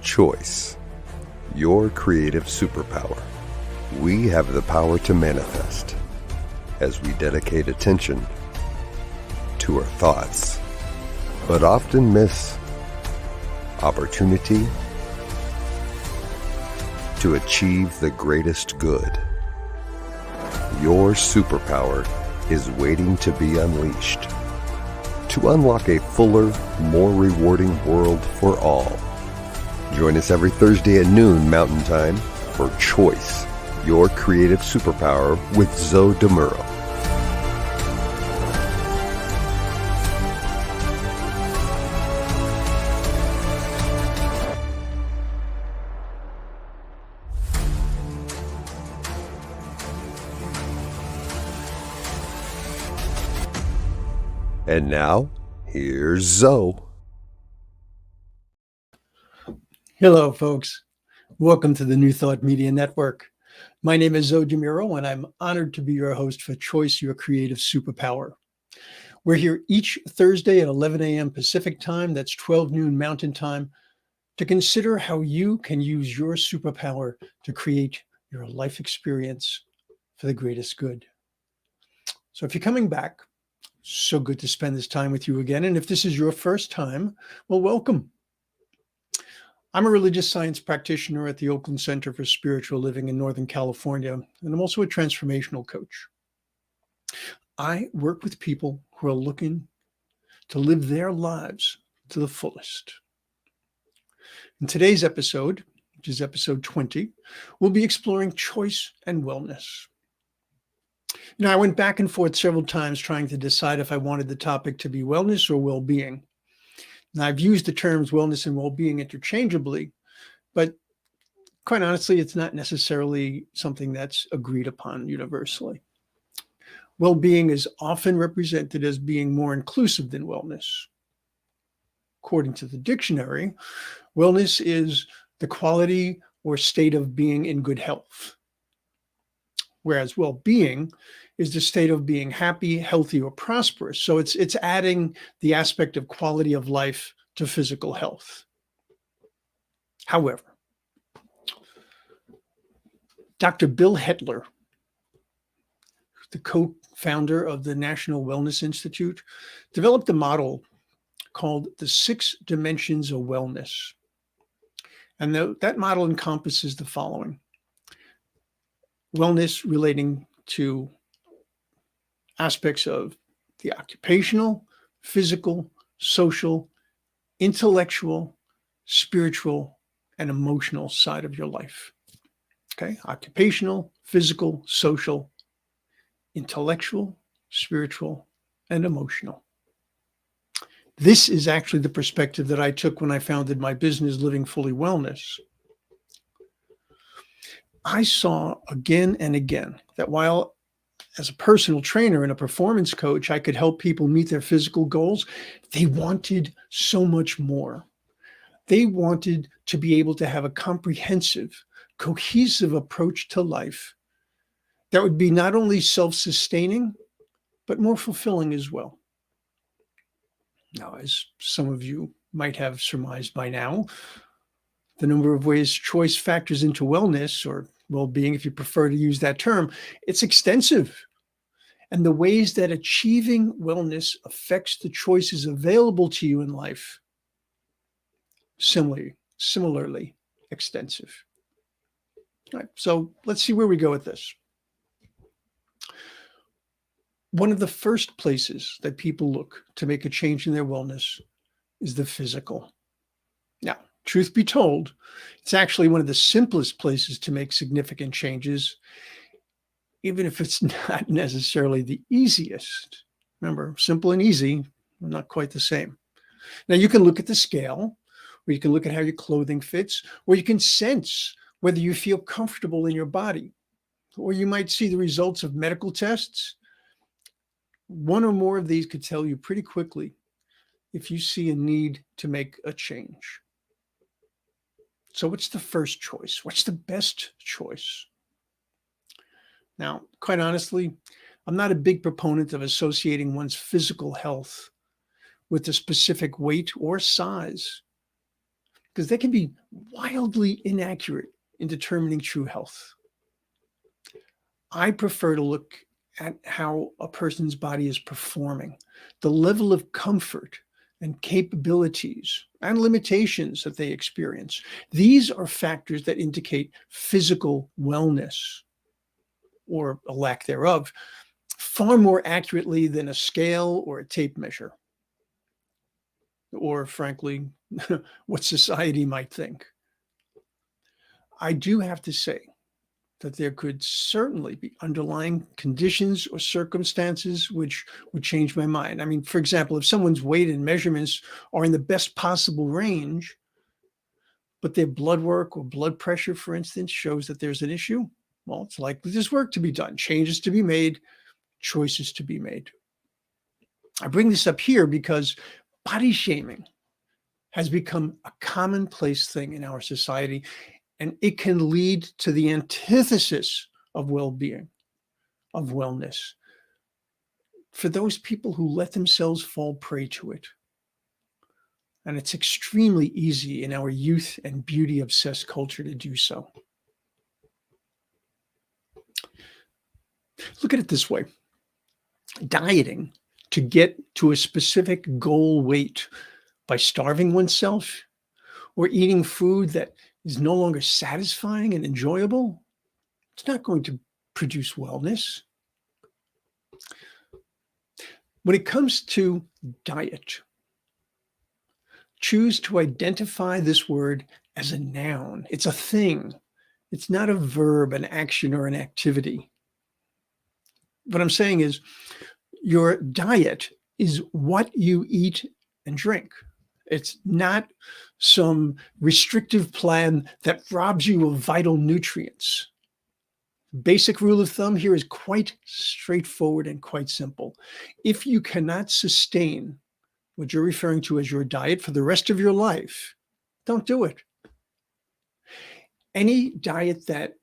Choice, your creative superpower. We have the power to manifest as we dedicate attention to our thoughts, but often miss opportunity to achieve the greatest good. Your superpower is waiting to be unleashed to unlock a fuller, more rewarding world for all. Join us every Thursday at noon Mountain Time for Choice, your creative superpower with Zoe Muro. And now, here's Zoe. Hello, folks. Welcome to the New Thought Media Network. My name is Zoe Muro, and I'm honored to be your host for Choice, Your Creative Superpower. We're here each Thursday at 11 a.m. Pacific Time, that's 12 noon Mountain Time, to consider how you can use your superpower to create your life experience for the greatest good. So if you're coming back, so good to spend this time with you again. And if this is your first time, well, welcome. I'm a religious science practitioner at the Oakland Center for Spiritual Living in Northern California, and I'm also a transformational coach. I work with people who are looking to live their lives to the fullest. In today's episode, which is episode 20, we'll be exploring choice and wellness. Now, I went back and forth several times trying to decide if I wanted the topic to be wellness or well-being. Now, I've used the terms wellness and well-being interchangeably, but quite honestly, it's not necessarily something that's agreed upon universally. Well-being is often represented as being more inclusive than wellness. According to the dictionary, wellness is the quality or state of being in good health, whereas well-being is the state of being happy, healthy, or prosperous. So it's adding the aspect of quality of life to physical health. However, Dr. Bill Hetler, the co-founder of the National Wellness Institute, developed a model called the 6 Dimensions of Wellness. And that model encompasses the following: wellness relating to aspects of the occupational, physical, social, intellectual, spiritual, and emotional side of your life. Okay, occupational, physical, social, intellectual, spiritual, and emotional. This is actually the perspective that I took when I founded my business, Living Fully Wellness. I saw again and again that while as a personal trainer and a performance coach, I could help people meet their physical goals, they wanted so much more. They wanted to be able to have a comprehensive, cohesive approach to life that would be not only self-sustaining, but more fulfilling as well. Now, as some of you might have surmised by now, the number of ways choice factors into wellness, or well-being, if you prefer to use that term, it's extensive. And the ways that achieving wellness affects the choices available to you in life, similarly extensive. All right, so let's see where we go with this. One of the first places that people look to make a change in their wellness is the physical. Now, truth be told, it's actually one of the simplest places to make significant changes, even if it's not necessarily the easiest. Remember, simple and easy are not quite the same. Now, you can look at the scale, or you can look at how your clothing fits, or you can sense whether you feel comfortable in your body, or you might see the results of medical tests. One or more of these could tell you pretty quickly if you see a need to make a change. So what's the first choice? What's the best choice? Now, quite honestly, I'm not a big proponent of associating one's physical health with a specific weight or size. because they can be wildly inaccurate in determining true health. I prefer to look at how a person's body is performing, the level of comfort and capabilities and limitations that they experience. These are factors that indicate physical wellness or a lack thereof far more accurately than a scale or a tape measure, or frankly, what society might think. I do have to say that there could certainly be underlying conditions or circumstances which would change my mind. I mean, for example, if someone's weight and measurements are in the best possible range, but their blood work or blood pressure, for instance, shows that there's an issue, well, it's likely there's work to be done, changes to be made, choices to be made. I bring this up here because body shaming has become a commonplace thing in our society, and it can lead to the antithesis of well-being, of wellness, for those people who let themselves fall prey to it. And it's extremely easy in our youth and beauty-obsessed culture to do so. Look at it this way. Dieting to get to a specific goal weight by starving oneself or eating food that is no longer satisfying and enjoyable, it's not going to produce wellness. When it comes to diet, choose to identify this word as a noun. It's a thing. It's not a verb, an action, or an activity. What I'm saying is your diet is what you eat and drink. It's not some restrictive plan that robs you of vital nutrients. Basic rule of thumb here is quite straightforward and quite simple. If you cannot sustain what you're referring to as your diet for the rest of your life, don't do it. Any diet that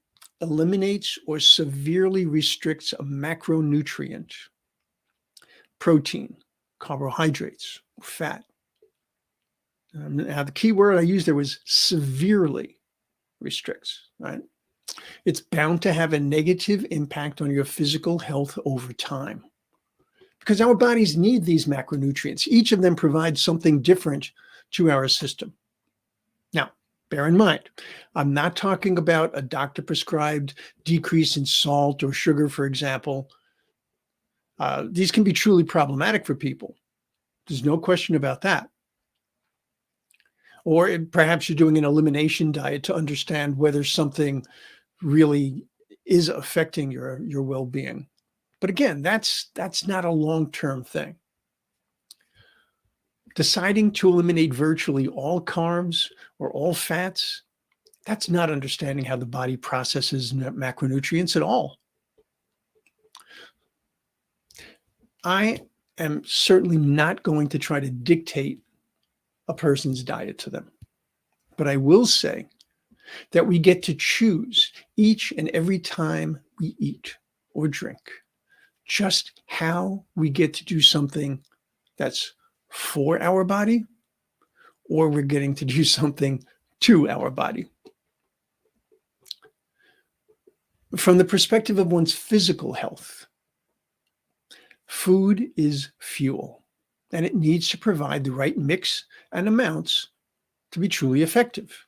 eliminates or severely restricts a macronutrient, protein, carbohydrates, fat. Now, the key word I used there was severely restricts, right? It's bound to have a negative impact on your physical health over time because our bodies need these macronutrients. Each of them provides something different to our system. Now, bear in mind, I'm not talking about a doctor-prescribed decrease in salt or sugar, for example. These can be truly problematic for people. There's no question about that. Or perhaps you're doing an elimination diet to understand whether something really is affecting your well-being. But again, that's not a long-term thing. Deciding to eliminate virtually all carbs or all fats, that's not understanding how the body processes macronutrients at all. I am certainly not going to try to dictate a person's diet to them. But I will say that we get to choose each and every time we eat or drink just how we get to do something that's for our body or we're getting to do something to our body. From the perspective of one's physical health, food is fuel, and it needs to provide the right mix and amounts to be truly effective.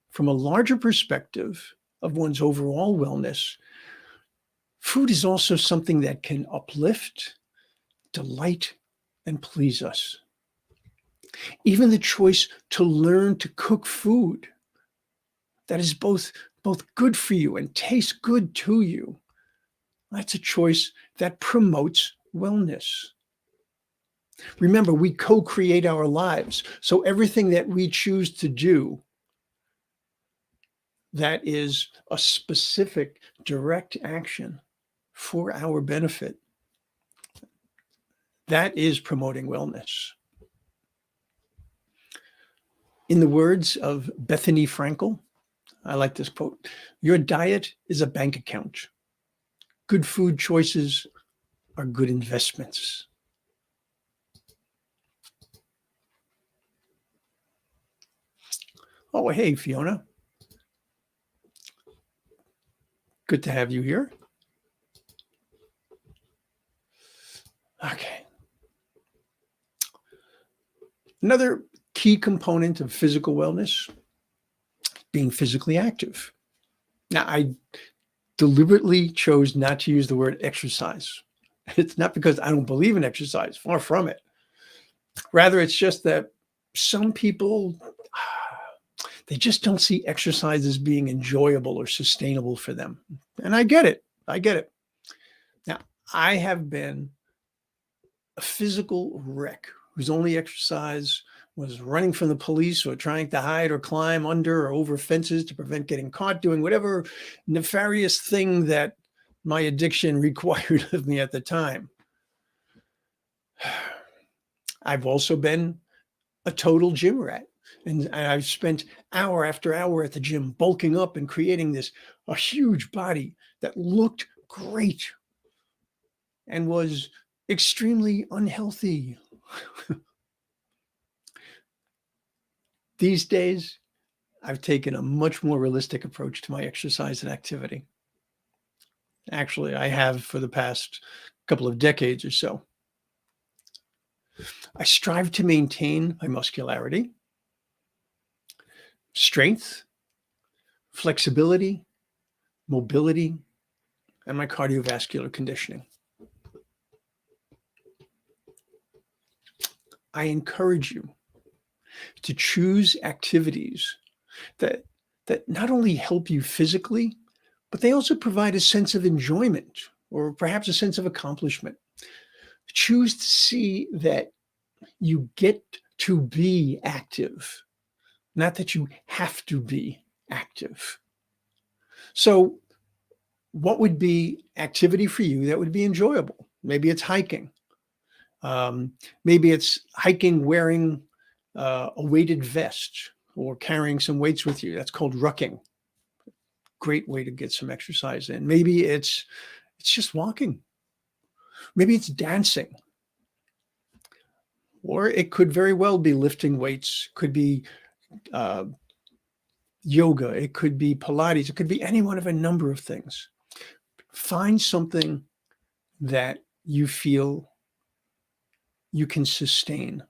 From a larger perspective of one's overall wellness, food is also something that can uplift, delight, and please us. Even the choice to learn to cook food that is both good for you and tastes good to you, that's a choice that promotes wellness. Remember, we co-create our lives. So everything that we choose to do that is a specific direct action for our benefit, that is promoting wellness. In the words of Bethany Frankel, I like this quote, "Your diet is a bank account. Good food choices are good investments." Oh, hey, Fiona. Good to have you here. Okay. Another key component of physical wellness, being physically active. Now, I deliberately chose not to use the word exercise. It's not because I don't believe in exercise, far from it. Rather, it's just that some people, they just don't see exercise as being enjoyable or sustainable for them. And I get it. I get it. Now, I have been a physical wreck whose only exercise was running from the police or trying to hide or climb under or over fences to prevent getting caught doing whatever nefarious thing that my addiction required of me at the time. I've also been a total gym rat. And I've spent hour after hour at the gym bulking up and creating a huge body that looked great and was extremely unhealthy. These days, I've taken a much more realistic approach to my exercise and activity. Actually, I have for the past couple of decades or so. I strive to maintain my muscularity, strength, flexibility, mobility, and my cardiovascular conditioning. I encourage you to choose activities that not only help you physically, but they also provide a sense of enjoyment or perhaps a sense of accomplishment. Choose to see that you get to be active, not that you have to be active. So, what would be activity for you that would be enjoyable? Maybe it's hiking. Maybe it's hiking wearing a weighted vest or carrying some weights with you. That's called rucking. Great way to get some exercise in. Maybe it's just walking. Maybe it's dancing. Or it could very well be lifting weights, could be uh, yoga, it could be Pilates, it could be any one of a number of things. Find something that you feel you can sustain.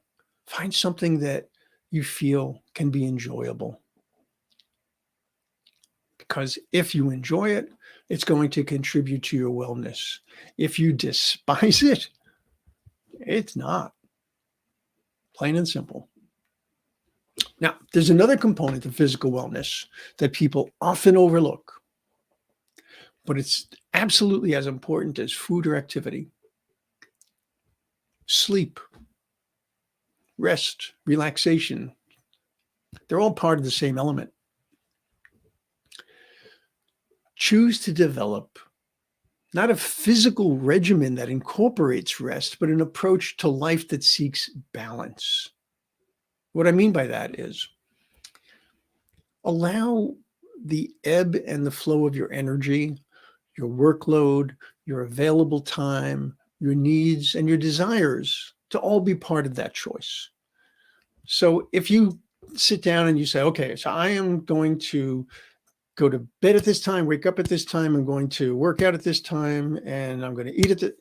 Find something that you feel can be enjoyable. Because if you enjoy it, it's going to contribute to your wellness. If you despise it, it's not. Plain and simple. Now, there's another component of physical wellness that people often overlook, but it's absolutely as important as food or activity. Sleep, rest, relaxation, they're all part of the same element. Choose to develop not a physical regimen that incorporates rest, but an approach to life that seeks balance. What I mean by that is allow the ebb and the flow of your energy, your workload, your available time, your needs, and your desires to all be part of that choice. So if you sit down and you say, okay, so I am going to go to bed at this time, wake up at this time, I'm going to work out at this time, and I'm going to eat at the.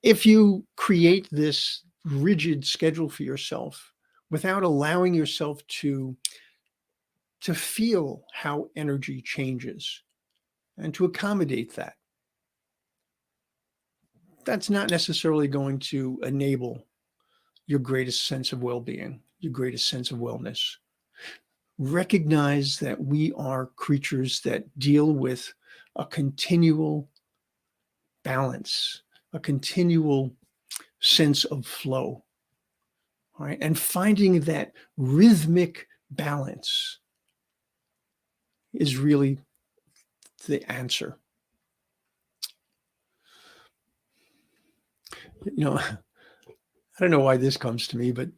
If you create this rigid schedule for yourself without allowing yourself to feel how energy changes and to accommodate that, that's not necessarily going to enable your greatest sense of well-being, your greatest sense of wellness. Recognize that we are creatures that deal with a continual balance, a continual sense of flow. All right. And finding that rhythmic balance is really the answer. You know, I don't know why this comes to me, but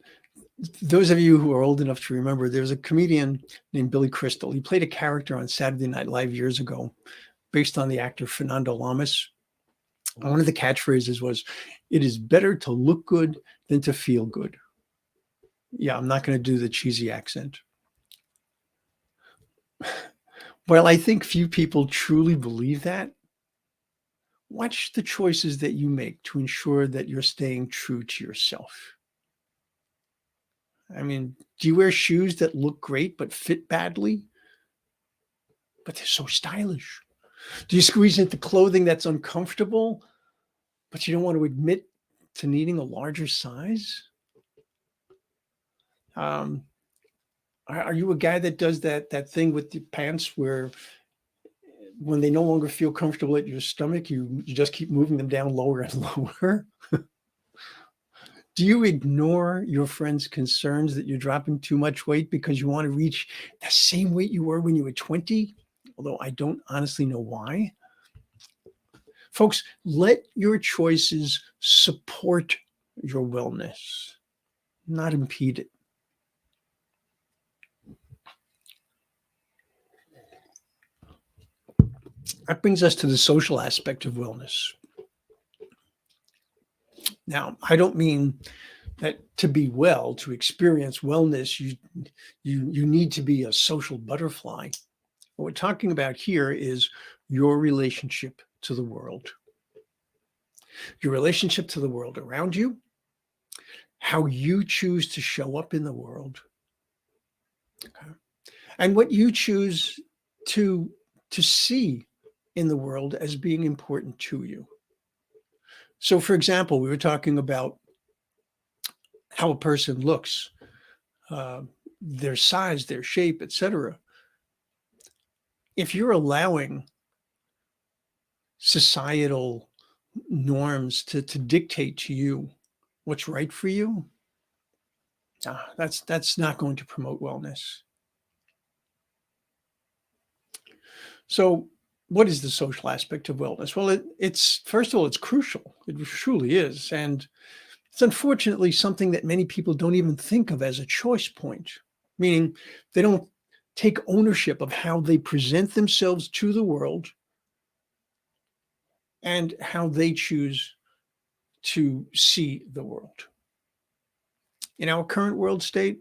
those of you who are old enough to remember, there was a comedian named Billy Crystal. He played a character on Saturday Night Live years ago based on the actor Fernando Lamas. And one of the catchphrases was, "It is better to look good than to feel good." Yeah, I'm not going to do the cheesy accent. While I think few people truly believe that, watch the choices that you make to ensure that you're staying true to yourself. I mean, do you wear shoes that look great but fit badly, but they're so stylish? Do you squeeze into clothing that's uncomfortable, but you don't want to admit to needing a larger size? Um, are you a guy that does that thing with the pants where when they no longer feel comfortable at your stomach, you just keep moving them down lower and lower? Do you ignore your friends' concerns that you're dropping too much weight because you want to reach the same weight you were when you were 20? Although I don't honestly know why. Folks, let your choices support your wellness, not impede it. That brings us to the social aspect of wellness. Now, I don't mean that to be well, to experience wellness, you need to be a social butterfly. What we're talking about here is your relationship to the world. Your relationship to the world around you, how you choose to show up in the world, okay, and what you choose to see in the world as being important to you. So, for example, we were talking about how a person looks, uh, their size, their shape, etc. If you're allowing societal norms to dictate to you what's right for you, that's not going to promote wellness. So, what is the social aspect of wellness? Well, it's first of all, it's crucial. It truly is, and it's unfortunately something that many people don't even think of as a choice point, meaning they don't take ownership of how they present themselves to the world and how they choose to see the world. In our current world state,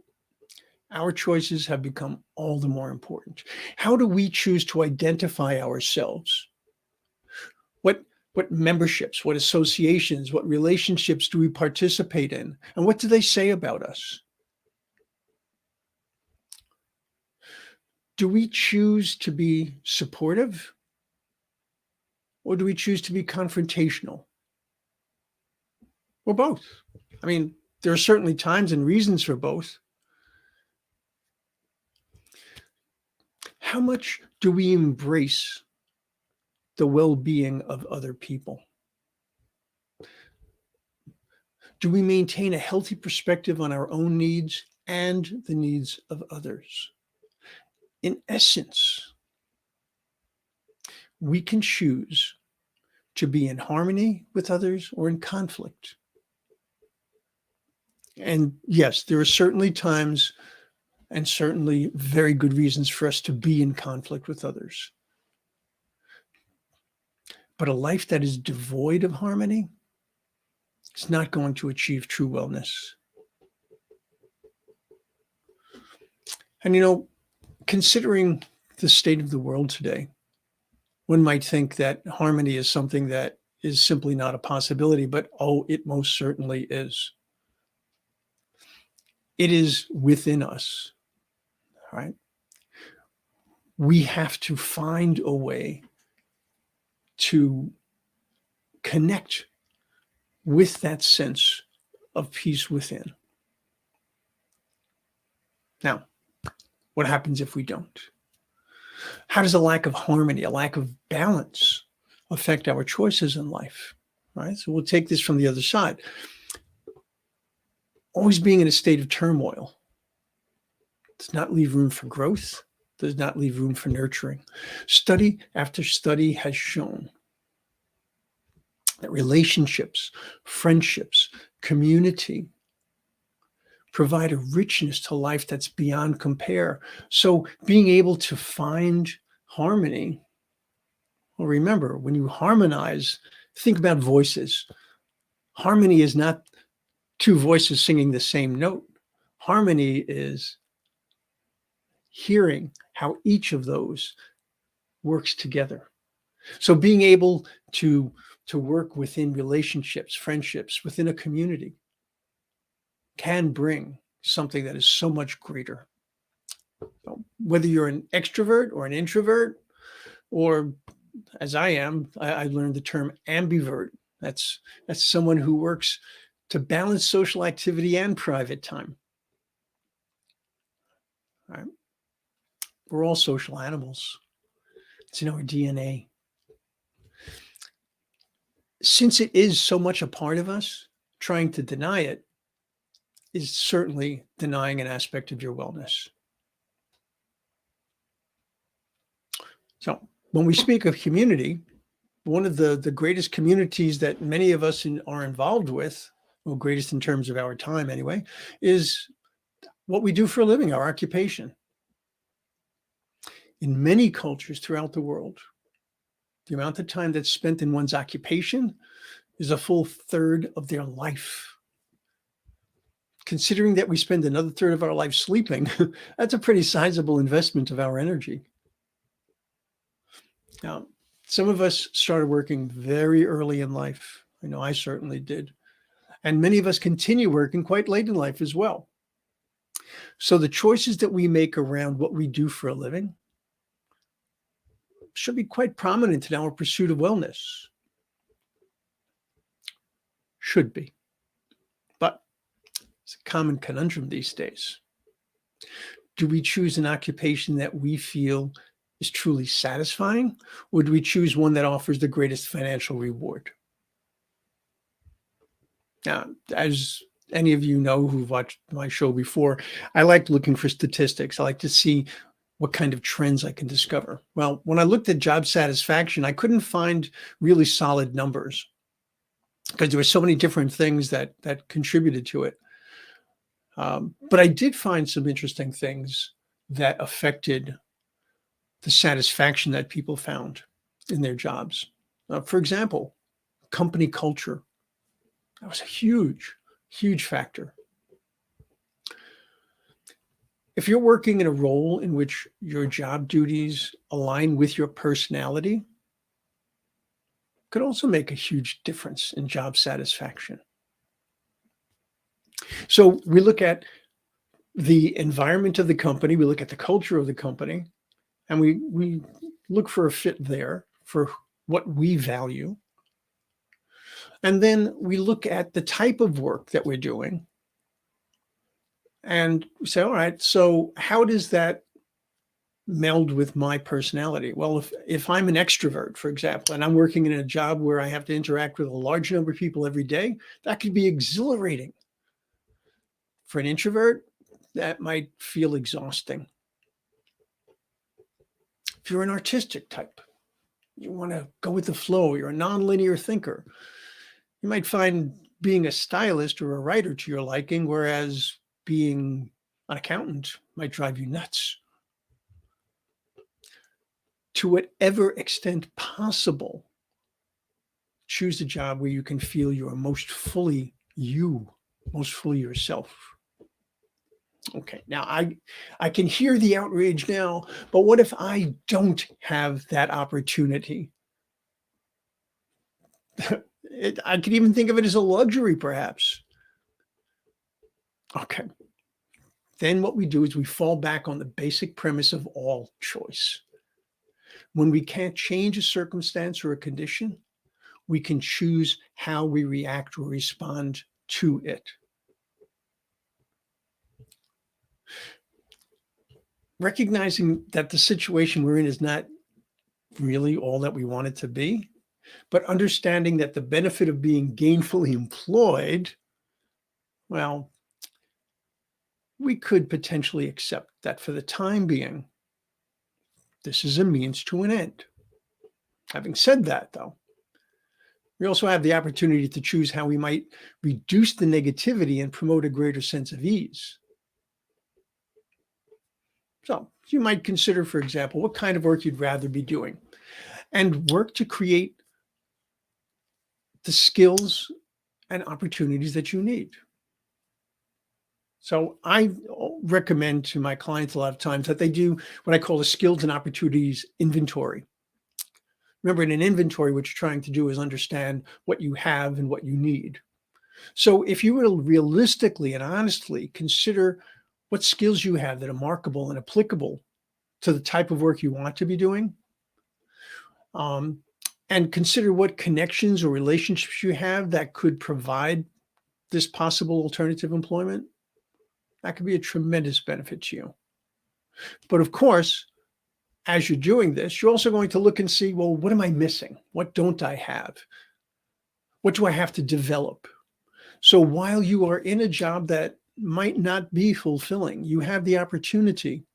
our choices have become all the more important. How do we choose to identify ourselves? What memberships, what associations, what relationships do we participate in? And what do they say about us? Do we choose to be supportive or do we choose to be confrontational? Or both? I mean, there are certainly times and reasons for both. How much do we embrace the well-being of other people? Do we maintain a healthy perspective on our own needs and the needs of others? In essence, we can choose to be in harmony with others or in conflict. And yes, there are certainly times and certainly very good reasons for us to be in conflict with others. But a life that is devoid of harmony is not going to achieve true wellness. And considering the state of the world today, one might think that harmony is something that is simply not a possibility, but it most certainly is. It is within us, right? We have to find a way to connect with that sense of peace within. Now, what happens if we don't? How does a lack of harmony, a lack of balance affect our choices in life? Right? So we'll take this from the other side. Always being in a state of turmoil does not leave room for growth, does not leave room for nurturing. Study after study has shown that relationships, friendships, community provide a richness to life that's beyond compare. So being able to find harmony, well, remember, when you harmonize, think about voices. Harmony is not two voices singing the same note. Harmony is hearing how each of those works together. So being able to work within relationships, friendships, within a community can bring something that is so much greater. So whether you're an extrovert or an introvert, or as I am, I learned the term ambivert. That's someone who works to balance social activity and private time. All right. We're all social animals. It's in our DNA. Since it is so much a part of us, trying to deny it is certainly denying an aspect of your wellness. So when we speak of community, one of the greatest communities that many of us are involved with, well, greatest in terms of our time anyway, is what we do for a living, our occupation. In many cultures throughout the world, the amount of time that's spent in one's occupation is a full third of their life. Considering that we spend another third of our life sleeping, that's a pretty sizable investment of our energy. Now, some of us started working very early in life. I know I certainly did. And many of us continue working quite late in life as well. So the choices that we make around what we do for a living should be quite prominent in our pursuit of wellness. Should be. But it's a common conundrum these days. Do we choose an occupation that we feel is truly satisfying, or do we choose one that offers the greatest financial reward? Now, as any of you know who've watched my show before, I like looking for statistics. I like to see what kind of trends I can discover. Well, when I looked at job satisfaction, I couldn't find really solid numbers because there were so many different things that contributed to it. But I did find some interesting things that affected the satisfaction that people found in their jobs. For example, company culture. That was a huge, huge factor. If you're working in a role in which your job duties align with your personality, it could also make a huge difference in job satisfaction. So we look at the environment of the company, we look at the culture of the company, and we look for a fit there for what we value. And then we look at the type of work that we're doing and say, all right, so how does that meld with my personality? Well, if I'm an extrovert, for example, and I'm working in a job where I have to interact with a large number of people every day, that could be exhilarating. For an introvert, that might feel exhausting. If you're an artistic type, you want to go with the flow, you're a nonlinear thinker, you might find being a stylist or a writer to your liking, whereas being an accountant might drive you nuts. To whatever extent possible, choose a job where you can feel you are most fully you, most fully yourself. Okay, now I can hear the outrage now, but what if I don't have that opportunity? I could even think of it as a luxury, perhaps. Okay. Then what we do is we fall back on the basic premise of all choice. When we can't change a circumstance or a condition, we can choose how we react or respond to it. Recognizing that the situation we're in is not really all that we want it to be, but understanding that the benefit of being gainfully employed, well, we could potentially accept that for the time being, this is a means to an end. Having said that, though, we also have the opportunity to choose how we might reduce the negativity and promote a greater sense of ease. So you might consider, for example, what kind of work you'd rather be doing and work to create the skills and opportunities that you need. So I recommend to my clients a lot of times that they do what I call a skills and opportunities inventory. Remember, in an inventory, what you're trying to do is understand what you have and what you need. So if you will realistically and honestly consider what skills you have that are marketable and applicable to the type of work you want to be doing, um, and consider what connections or relationships you have that could provide this possible alternative employment, that could be a tremendous benefit to you. But of course, as you're doing this, you're also going to look and see, well, what am I missing? What don't I have? What do I have to develop? So while you are in a job that might not be fulfilling, you have the opportunity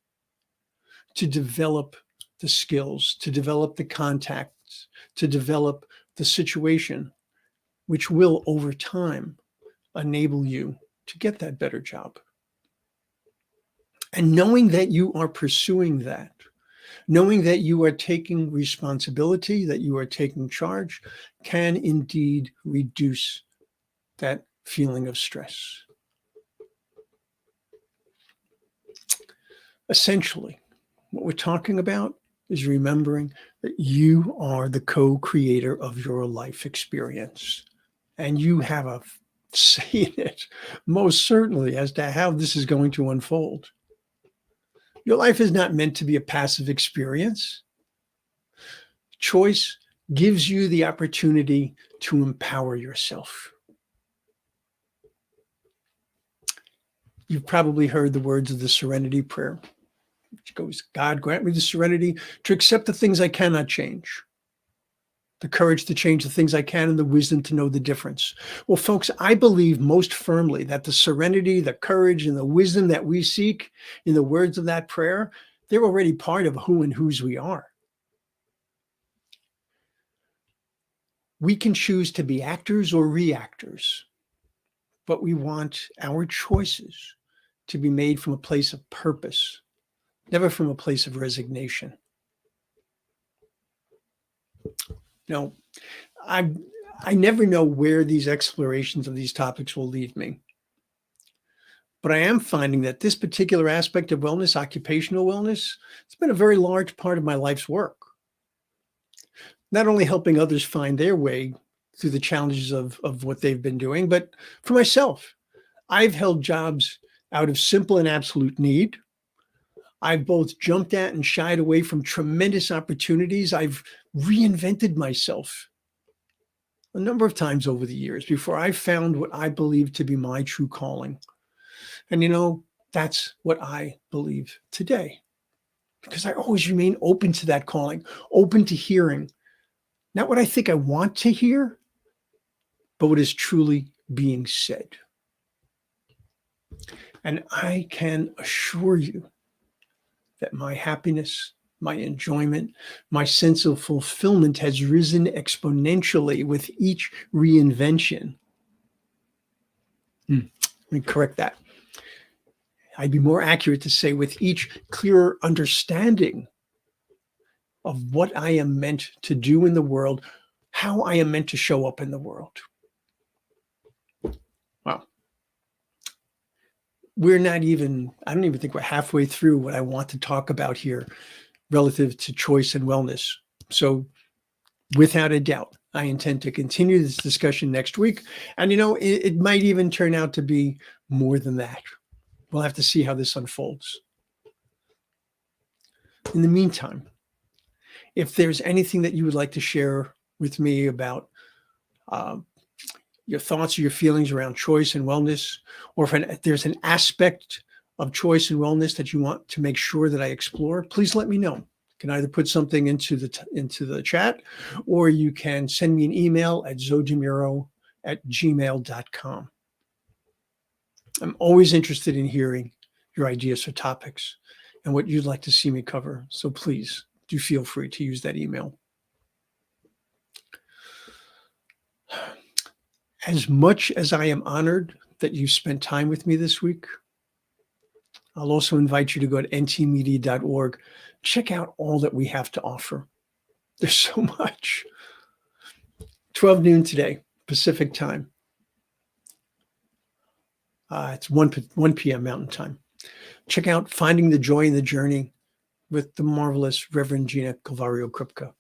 to develop the skills, to develop the contacts, to develop the situation, which will over time enable you to get that better job. And knowing that you are pursuing that, knowing that you are taking responsibility, that you are taking charge, can indeed reduce that feeling of stress. Essentially, what we're talking about is remembering that you are the co-creator of your life experience, and you have a say in it, most certainly, as to how this is going to unfold. Your life is not meant to be a passive experience. Choice gives you the opportunity to empower yourself. You've probably heard the words of the Serenity Prayer, which goes, God, grant me the serenity to accept the things I cannot change, the courage to change the things I can, and the wisdom to know the difference. Well, folks, I believe most firmly that the serenity, the courage, and the wisdom that we seek in the words of that prayer, they're already part of who and whose we are. We can choose to be actors or reactors, but we want our choices to be made from a place of purpose, never from a place of resignation. No, I never know where these explorations of these topics will lead me. But I am finding that this particular aspect of wellness, occupational wellness, it's been a very large part of my life's work. Not only helping others find their way through the challenges of what they've been doing, but for myself, I've held jobs out of simple and absolute need. I've both jumped at and shied away from tremendous opportunities. I've reinvented myself a number of times over the years before I found what I believe to be my true calling. And that's what I believe today, because I always remain open to that calling, open to hearing, not what I think I want to hear, but what is truly being said. And I can assure you that my happiness, my enjoyment, my sense of fulfillment has risen exponentially with each reinvention. Let me correct that. I'd be more accurate to say with each clearer understanding of what I am meant to do in the world, how I am meant to show up in the world. Wow. I don't even think we're halfway through what I want to talk about here relative to choice and wellness. So without a doubt, I intend to continue this discussion next week. And, it might even turn out to be more than that. We'll have to see how this unfolds. In the meantime, if there's anything that you would like to share with me about your thoughts or your feelings around choice and wellness, or if there's an aspect of choice and wellness that you want to make sure that I explore, please let me know. You can either put something into the chat, or you can send me an email at zojimiro@gmail.com. I'm always interested in hearing your ideas for topics and what you'd like to see me cover. So please do feel free to use that email. As much as I am honored that you spent time with me this week, I'll also invite you to go to ntmedia.org. Check out all that we have to offer. There's so much. 12 noon today, Pacific time. It's 1 p.m. Mountain Time. Check out Finding the Joy in the Journey with the marvelous Reverend Gina Calvario Kripke.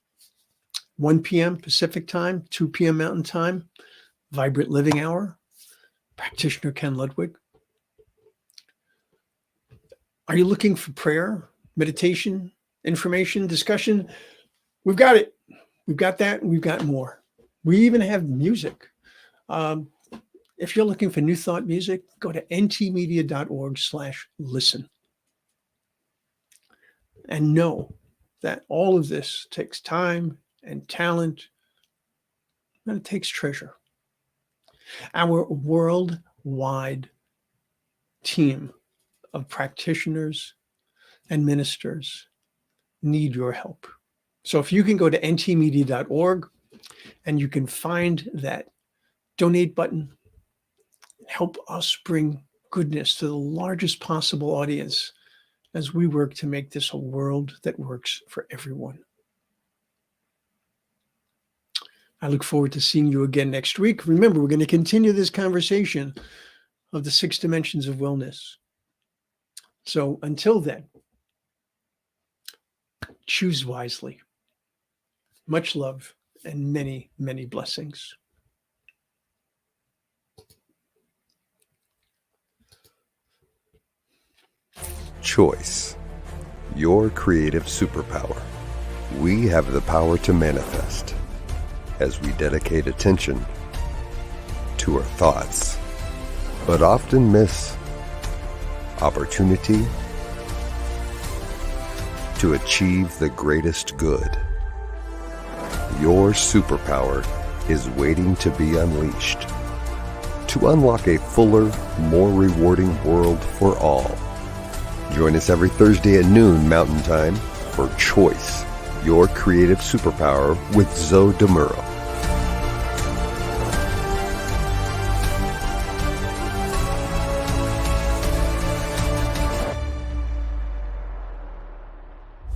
1 p.m. Pacific Time, 2 p.m. Mountain Time, Vibrant Living Hour, Practitioner Ken Ludwig. Are you looking for prayer, meditation, information, discussion? We've got it. We've got that, and we've got more. We even have music. If you're looking for New Thought music, go to ntmedia.org/listen. And know that all of this takes time and talent, and it takes treasure. Our worldwide team of practitioners and ministers need your help. So if you can go to ntmedia.org and you can find that donate button, help us bring goodness to the largest possible audience as we work to make this a world that works for everyone. I look forward to seeing you again next week. Remember, we're going to continue this conversation of the 6 dimensions of wellness. So until then, choose wisely. Much love and many, many blessings. Choice, your creative superpower. We have the power to manifest as we dedicate attention to our thoughts, but often miss opportunity to achieve the greatest good. Your superpower is waiting to be unleashed to unlock a fuller, more rewarding world for all. Join us every Thursday at noon Mountain Time for Choice, your creative superpower with Zo Muro.